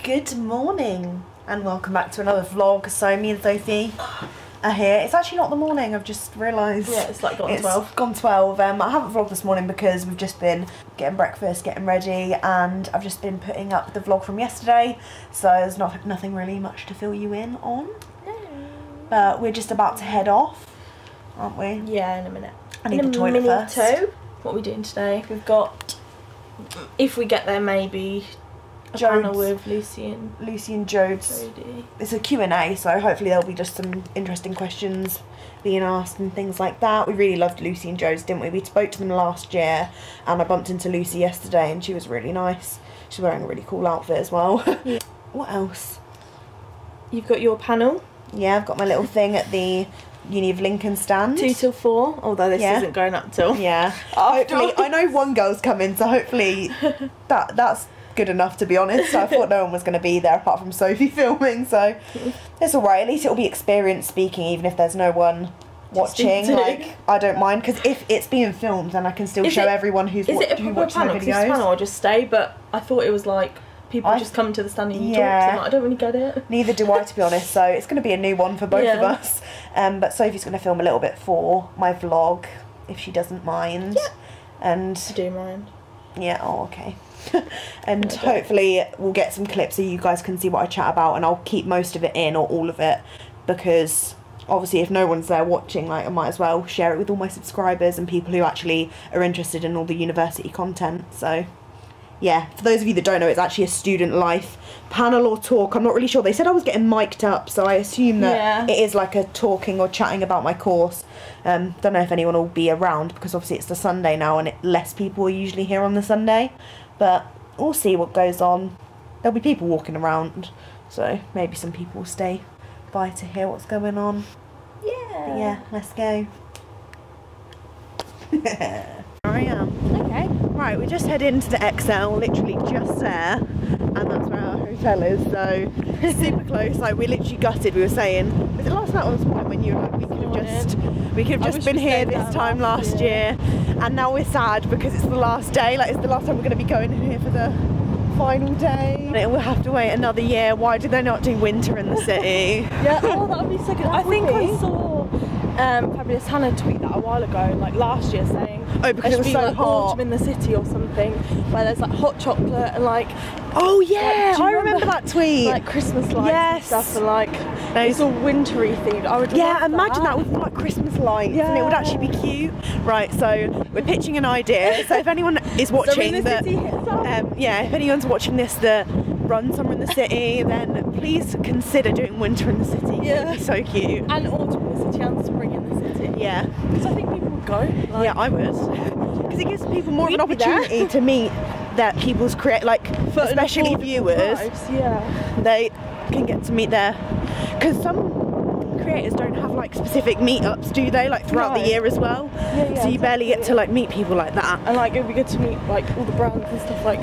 Good morning and welcome back to another vlog. So me and Sophie are here. It's actually not the morning, I've just realised. Yeah, it's like gone 12. It's gone 12. I haven't vlogged this morning because we've just been getting breakfast, getting ready, and I've just been putting up the vlog from yesterday. So there's nothing really much to fill you in on. No. But we're just about to head off, aren't we? Yeah, in a minute. I need the toilet first. What are we doing today? We've got, if we get there, maybe a panel with Lucy and Jodes. It's a Q&A, so hopefully there'll be just some interesting questions being asked and things like that. We really loved Lucy and Jodes, didn't we? We spoke to them last year, and I bumped into Lucy yesterday, and she was really nice. She's wearing a really cool outfit as well. Yeah. What else? You've got your panel. Yeah, I've got my little thing at the Uni of Lincoln stand. 2 till 4, although this isn't going up till. Yeah. Hopefully, I know one girl's coming, so hopefully that's good enough, to be honest. I thought no one was going to be there apart from Sophie filming, so it's alright. At least it'll be experience speaking, even if there's no one watching. Like, I don't mind, because if it's being filmed, then I can still show everyone who watches my videos. Is it a panel or just stay? But I thought it was like people just come to the stand and you talk, so I don't really get it. Neither do I, to be honest, so it's going to be a new one for both of us. But Sophie's going to film a little bit for my vlog, if she doesn't mind. Yeah. And I do mind. Yeah, oh, okay. And hopefully we'll get some clips so you guys can see what I chat about, and I'll keep most of it in, or all of it, because obviously if no one's there watching, like, I might as well share it with all my subscribers and people who actually are interested in all the university content. So yeah, for those of you that don't know, it's actually a student life panel or talk. I'm not really sure. They said I was getting mic'd up, so I assume that it is like a talking or chatting about my course. Don't know if anyone will be around, because obviously it's the Sunday now and less people are usually here on the Sunday. But we'll see what goes on. There'll be people walking around, so maybe some people will stay by to hear what's going on. Yeah. But yeah, let's go. I am. Okay. Right, we just head into the XL, literally just there, and that's where our hotel is, so super close. Like, we're literally gutted. We were saying, was it last night or this morning when you were like, we could have just been here this time last year, and now we're sad because it's the last day. Like, it's the last time we're going to be going in here for the final day. And it will have to wait another year. Why do they not do winter in the city? Yeah, oh, that would be so good. I think I saw Fabulous Hannah tweet that a while ago, like last year, saying because it was so hot, autumn in the city or something, where there's like hot chocolate and like, oh yeah, I remember that tweet, like Christmas lights and stuff, and like it's all wintry themed. I would imagine that with like Christmas lights, and it would actually be cute. Right, so we're pitching an idea. So if anyone is watching if anyone's watching this that runs somewhere in the city, then please consider doing winter in the city. Yeah, it'd be so cute. And autumn in the city and spring in the city. Yeah, because I think people would go. Like, yeah, I would, because it gives people more of an opportunity to meet their people's especially viewers. They can get to meet their, because some creators don't have like specific meetups, do they, like throughout the year as well? So you barely get to like meet people like that, and like it would be good to meet like all the brands and stuff, like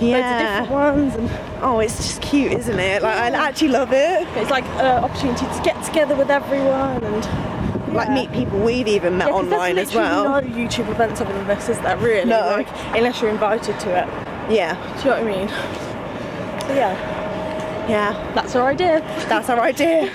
loads of different ones, and oh, it's just cute, isn't it? Like, I actually love it. It's like an opportunity to get together with everyone and like meet people we've even met online as well. No YouTube events other than this, is there really? No, like, unless you're invited to it. Yeah, do you know what I mean? So yeah, that's our idea. That's our idea.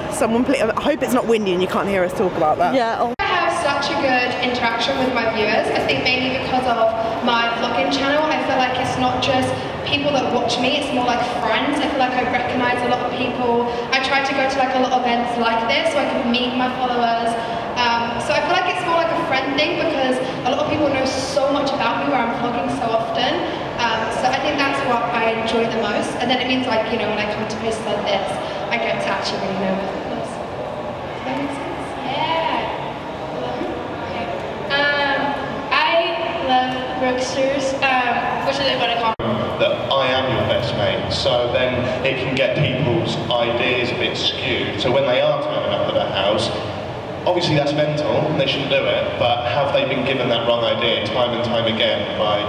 Someone please, I hope it's not windy and you can't hear us talk about that. Yeah. I have such a good interaction with my viewers. I think mainly because of my vlogging channel. I feel like it's not just people that watch me, it's more like friends. I feel like I recognise a lot of people. I try to go to like a lot of events like this so I can meet my followers. So I feel like it's more like a friend thing, because a lot of people know so much about me where I'm vlogging so often. So I think that's what I enjoy the most. And then it means, like, you know, when I come to places like this, I get to actually really know my followers. Does that make sense? Yeah. I love Rooksters, which is what I call that I am your best mate, so then it can get people's ideas a bit skewed. So when they are turning up at the house, obviously that's mental, they shouldn't do it, but have they been given that wrong idea time and time again by,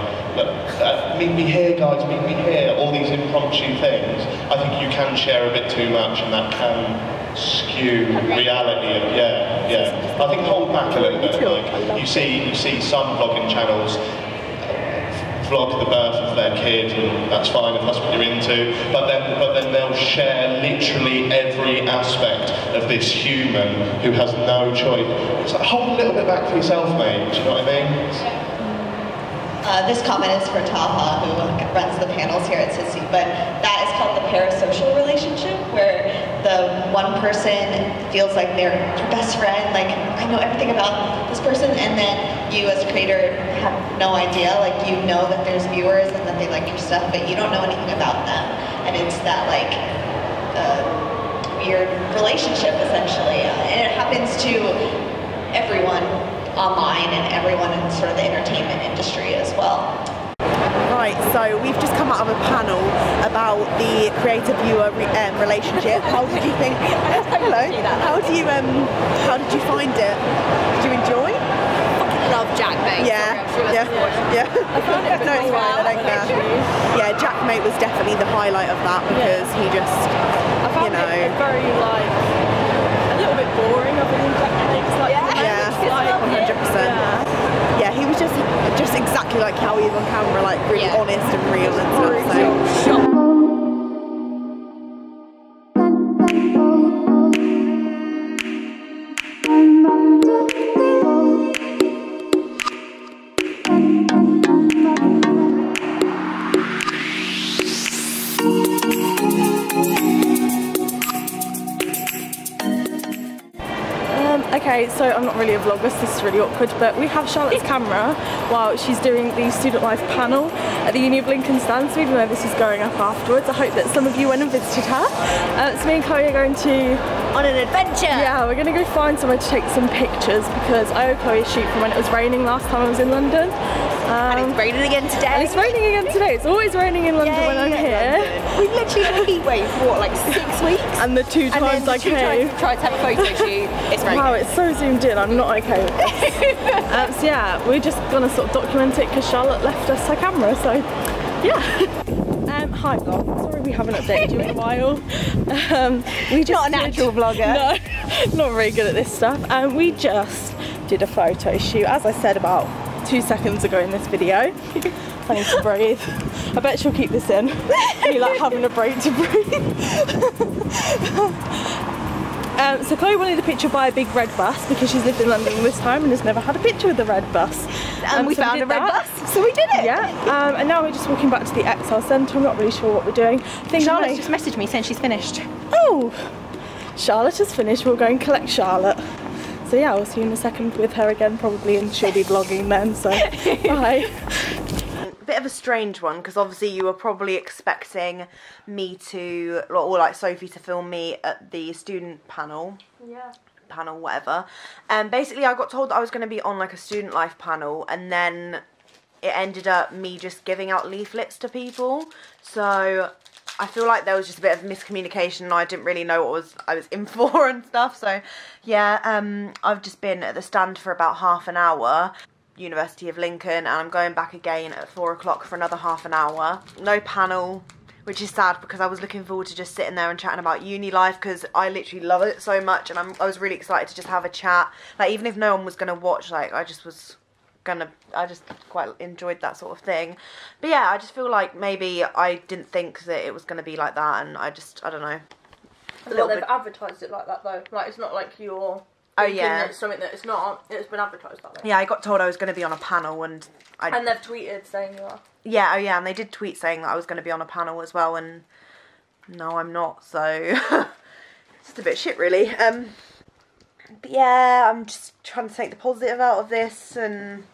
meet me here guys, meet me here, all these impromptu things. I think you can share a bit too much, and that can skew reality of, I think hold back a little bit. Like, you see some vlogging channels vlog the birth of their kid, and that's fine if that's what you're into, but then they'll share literally every aspect of this human who has no choice. It's like, hold a little bit back for yourself, mate, do you know what I mean? This comment is for Taha, who runs the panels here at SITC, but that is called the parasocial relationship, where the one person feels like they're your best friend, like, I know everything about this person, and then you as a creator have no idea, like, you know that there's viewers and that they like your stuff, but you don't know anything about them, and it's that, like, weird relationship, essentially, and it happens to everyone online and everyone in sort of the entertainment industry as well. Right, so we've just come out of a panel about the creator-viewer relationship. How did you think? Hello. How did you find it? Did you enjoy? Love Jack Mate. Yeah, yeah. I found it no, it's fine. I don't care. Yeah, Jack Mate was definitely the highlight of that because he just, I found it very like a little bit boring. I think Jack Mate's like 100%. Yeah, he was just exactly like how he is on camera, like really honest and real and stuff. So. Okay, so I'm not really a vlogger, so this is really awkward, but we have Charlotte's camera while she's doing the Student Life panel at the Uni of Lincoln stand, so even though this is going up afterwards, I hope that some of you went and visited her. So me and Chloe are going to... on an adventure! Yeah, we're going to go find somewhere to take some pictures because I owe Chloe a shoot from when it was raining last time I was in London. And it's raining again today. And it's raining again today. It's always raining in London when I'm here. We've literally had a heat wave for what, like 6 weeks? And the two times I came. Times tried to have a photo shoot. It's very wow, good. it's so zoomed in. I'm not okay with this. So yeah, we're just gonna sort of document it because Charlotte left us her camera. So yeah. Hi vlog. Sorry we haven't updated you in a while. We just not a natural vlogger. No, not very good at this stuff. We just did a photo shoot, as I said about 2 seconds ago in this video. I need to breathe. I bet she'll keep this in. Me like having a break to breathe. So Chloe wanted a picture by a big red bus because she's lived in London all this time and has never had a picture with the red bus. And we so found a red bus, so we did it. Yeah. And now we're just walking back to the XR Centre. I'm not really sure what we're doing. Charlotte's just messaged me saying she's finished. Oh, Charlotte has finished. We'll go and collect Charlotte. So yeah, I'll see you in a second with her again probably, and she'll be vlogging then, so bye. Bit of a strange one because obviously you were probably expecting me to, or like Sophie to film me at the student panel. Yeah. Panel, whatever. And basically I got told that I was going to be on like a student life panel, and then it ended up me just giving out leaflets to people. So I feel like there was just a bit of miscommunication and I didn't really know what I was in for and stuff. So yeah, I've just been at the stand for about half an hour, University of Lincoln, and I'm going back again at 4 o'clock for another half an hour. No panel, which is sad because I was looking forward to just sitting there and chatting about uni life because I literally love it so much, and I was really excited to just have a chat. Like, even if no one was going to watch, like, I just quite enjoyed that sort of thing. But yeah, I just feel like maybe I didn't think that it was going to be like that, and I don't know. Well, they've advertised it like that though. Like, it's not like you're thinking it's something that it's not. It's been advertised that way. Yeah, I got told I was going to be on a panel, and and they've tweeted saying you are. Yeah, and they did tweet saying that I was going to be on a panel as well, and no, I'm not, so it's just a bit shit really. But yeah, I'm just trying to take the positive out of this and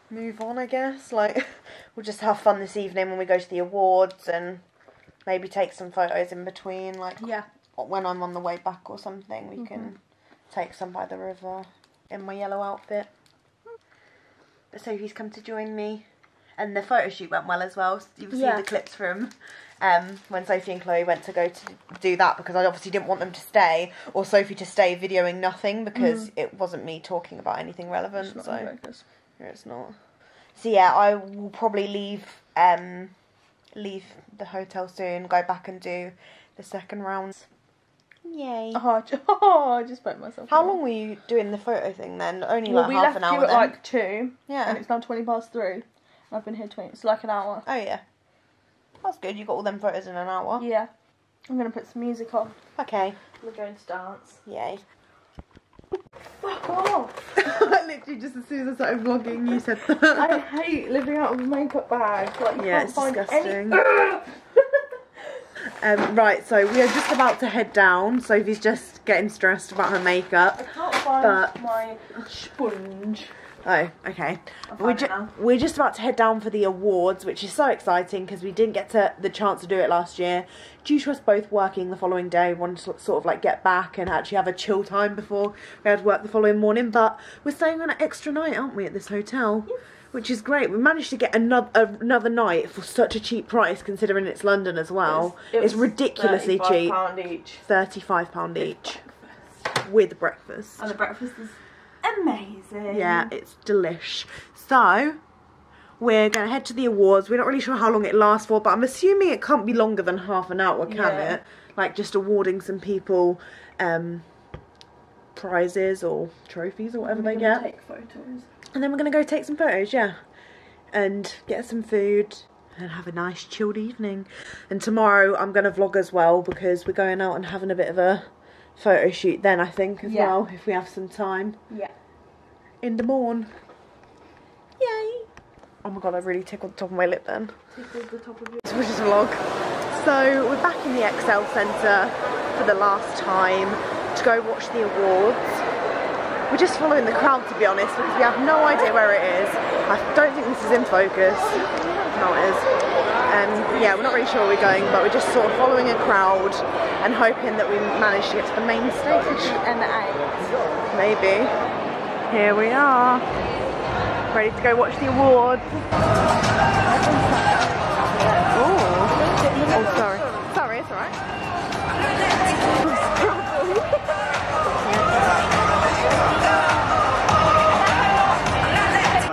move on, I guess. Like, we'll just have fun this evening when we go to the awards, and maybe take some photos in between, like when I'm on the way back or something. We can take some by the river in my yellow outfit. But Sophie's come to join me, and the photo shoot went well as well. So you'll see the clips from when Sophie and Chloe went to go to do that, because I obviously didn't want them to stay, or Sophie to stay videoing nothing, because it wasn't me talking about anything relevant. It's not it's not. So yeah, I will probably leave the hotel soon, go back and do the second rounds. Yay. Oh, I just spoke myself. How long were you doing the photo thing then? Only like half an hour. We left you at like 2. Yeah. And it's now 3:20. I've been here it's like an hour. Oh yeah. That's good, you got all them photos in an hour. Yeah. I'm going to put some music on. Okay. We're going to dance. Yay. Fuck off! Literally just as soon as I started vlogging you said that. I hate living out of a makeup bag. Like, you can't it's find disgusting. any... Right, so we are just about to head down. Sophie's just getting stressed about her makeup. I can't find my sponge. Oh, okay. We're just about to head down for the awards, which is so exciting because we didn't get the chance to do it last year due to us both working the following day. We wanted to sort of like get back and actually have a chill time before we had work the following morning. But we're staying on an extra night, aren't we, at this hotel? Yes. Which is great. We managed to get another night for such a cheap price, considering it's London as well. It's ridiculously cheap. £35 each. £35 each. With breakfast. And the breakfast is amazing. Yeah, it's delish. So, we're going to head to the awards. We're not really sure how long it lasts for, but I'm assuming it can't be longer than half an hour, can it? Like, just awarding some people prizes or trophies or whatever they get. Take photos. And then we're going to go take some photos, yeah. And get some food and have a nice chilled evening. And tomorrow I'm going to vlog as well because we're going out and having a bit of a photo shoot then, I think, as well, if we have some time. Yeah. In the morn. Yay. Oh my god, I really tickled the top of my lip then. Tickled the top of your... So we're just vlog. So we're back in the Excel Centre for the last time to go watch the awards. We're just following the crowd, to be honest, because we have no idea where it is. I don't think this is in focus. No, it is. Yeah, we're not really sure where we're going, but we're just sort of following a crowd and hoping that we manage to get to the main stage. And the 8. Maybe. Here we are. Ready to go watch the awards. Oh, sorry. Sorry, it's alright.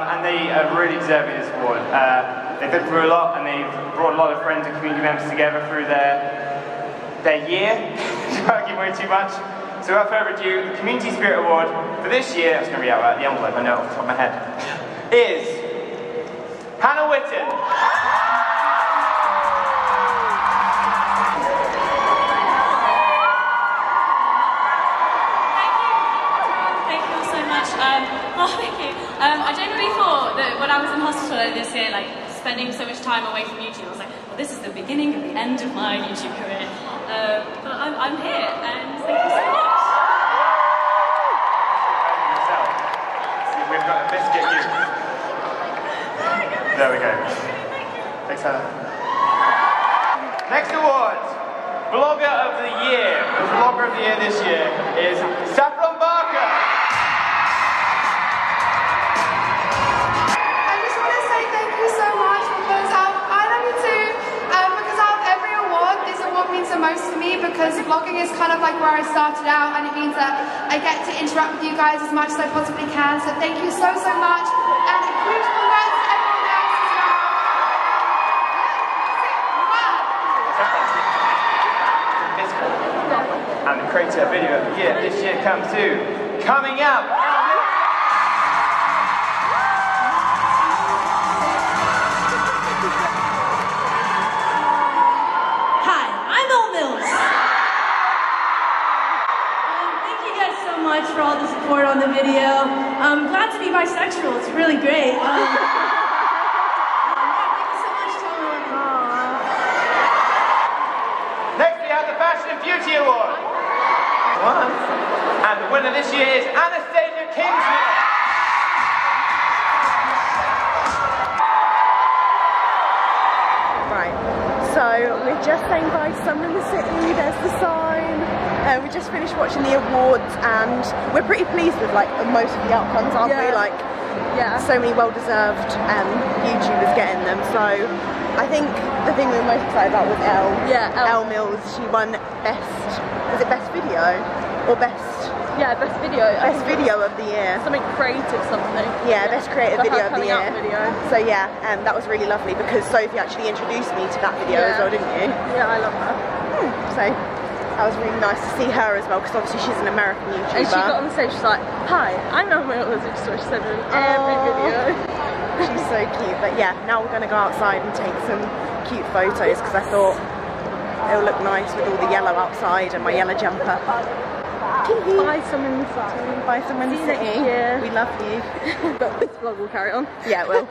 And they are really deserving of this award. They've been through a lot and they've brought a lot of friends and community members together through their year. Don't give away too much. So without further ado, the Community Spirit Award for this year, I'm just going to read out the envelope, I know off the top of my head, is Hannah Whitten. Thank you all so much. Thank you. I genuinely thought that when I was in hospital this year, like spending so much time away from YouTube, I was like, well, this is the beginning of the end of my YouTube career. But I'm here, and thank you so much. We've got a biscuit you. There we go. Thanks, Hannah. Next award, Blogger of the Year. The Blogger of the Year this year is Saffron Barker. I just want to say thank you so much because I love you too. Because out of every award, this award means the most to me because vlogging is kind of like where I started out, and it means that I get to interact with you guys as much as I possibly can. So thank you so much, and a huge congrats to everyone else as well. And the Creator Video of the Year this year comes to Coming Up. Hi, I'm Elle Mills. Thank you guys so much for all the support on the video. I'm glad to be bisexual. It's really great. Thank you so much, Tom. Next we have the Fashion and Beauty Award. And the winner this year is Anastasia Kingsley. Right, so we're just saying bye to Summer in the City, there's the sign. We just finished watching the awards and we're pretty pleased with like most of the outcomes, aren't we? Like, so many well-deserved YouTubers getting them. So I think the thing we were most excited about was Elle. Yeah, Elle Mills. She won best, was it best video or best? Yeah, best video. Best video of the year. Something creative, something. Yeah, best creative video of the year. Video. So yeah, that was really lovely because Sophie actually introduced me to that video as well, didn't you? Yeah, I love her. So that was really nice to see her as well because obviously she's an American YouTuber. And she got on the stage, she's like, hi, I'm Elle Mills, which is what she said in every video. She's so cute. But yeah, now we're going to go outside and take some cute photos because I thought it'll look nice with all the yellow outside and my yellow jumper. Buy some in the city. Buy some in the city. Yeah. We love you. But this vlog will carry on. Yeah, it will.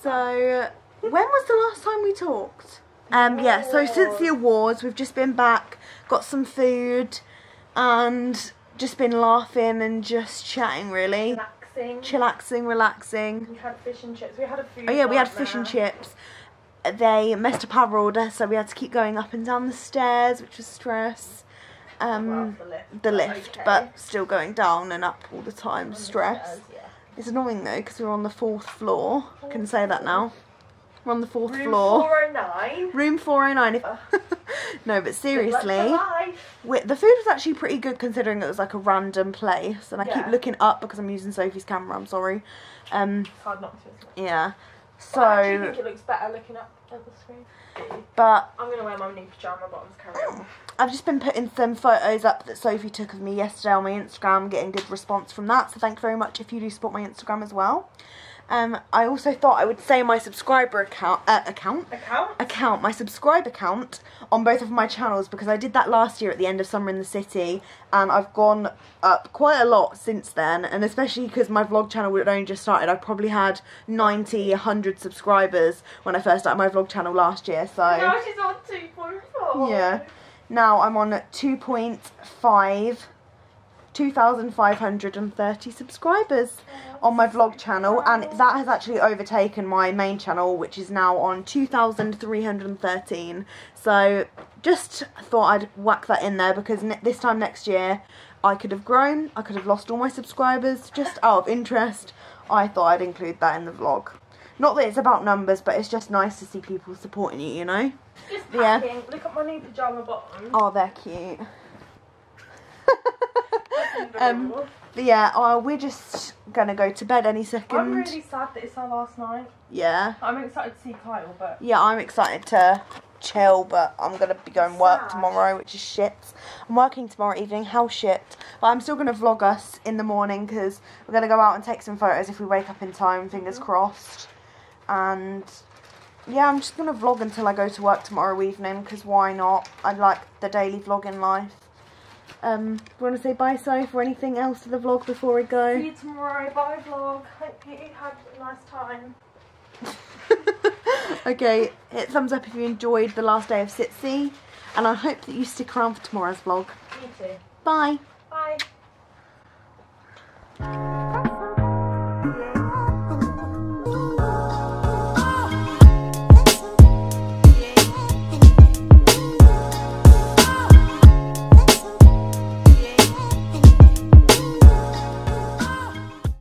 So, when was the last time we talked? Yeah, so since the awards, we've just been back, got some food, and just been laughing and just chatting, really. Chillaxing, relaxing. We had fish and chips. We had a food. Oh yeah, we had fish and chips. They messed up our order, so we had to keep going up and down the stairs, which was stress. The lift, but still going down and up all the time, stress. It's annoying though because we're on the 4th floor. I can say that now. We're on the 4th floor. Room 409. Room 409. No, but seriously, the food was actually pretty good considering it was like a random place. And I keep looking up because I'm using Sophie's camera. I'm sorry. It's hard not to. Yeah. So. I actually think it looks better looking up at the screen. But I'm gonna wear my new pajama bottoms. Carry on. I've just been putting some photos up that Sophie took of me yesterday on my Instagram, getting good response from that, so thank you very much if you do support my Instagram as well. I also thought I would say my subscriber account, my subscriber count on both of my channels, because I did that last year at the end of Summer in the City, and I've gone up quite a lot since then, and especially because my vlog channel had only just started. I probably had 90, 100 subscribers when I first started my vlog channel last year, so... Now she's on 2.4. Yeah. Now I'm on 2,530 subscribers on my vlog channel, and that has actually overtaken my main channel, which is now on 2,313. So just thought I'd whack that in there because this time next year I could have grown, I could have lost all my subscribers. Just out of interest, I thought I'd include that in the vlog. Not that it's about numbers, but it's just nice to see people supporting you, you know? Just packing. Look at my new pajama bottoms. Oh, they're cute. Yeah, we're just gonna go to bed any second. I'm really sad that it's our last night. Yeah. I'm excited to see Kyle, but... Yeah, I'm excited to chill, but I'm gonna be going work tomorrow, which is shit. I'm working tomorrow evening, how shit. But I'm still gonna vlog us in the morning because we're gonna go out and take some photos if we wake up in time, fingers crossed. And yeah, I'm just gonna vlog until I go to work tomorrow evening because why not? I like the daily vlogging life. Do you want to say bye, Soph, or anything else to the vlog before we go? See you tomorrow. Bye, vlog. Hope you had a nice time. Okay, hit thumbs up if you enjoyed the last day of SITC, and I hope that you stick around for tomorrow's vlog. Me too. Bye. Bye.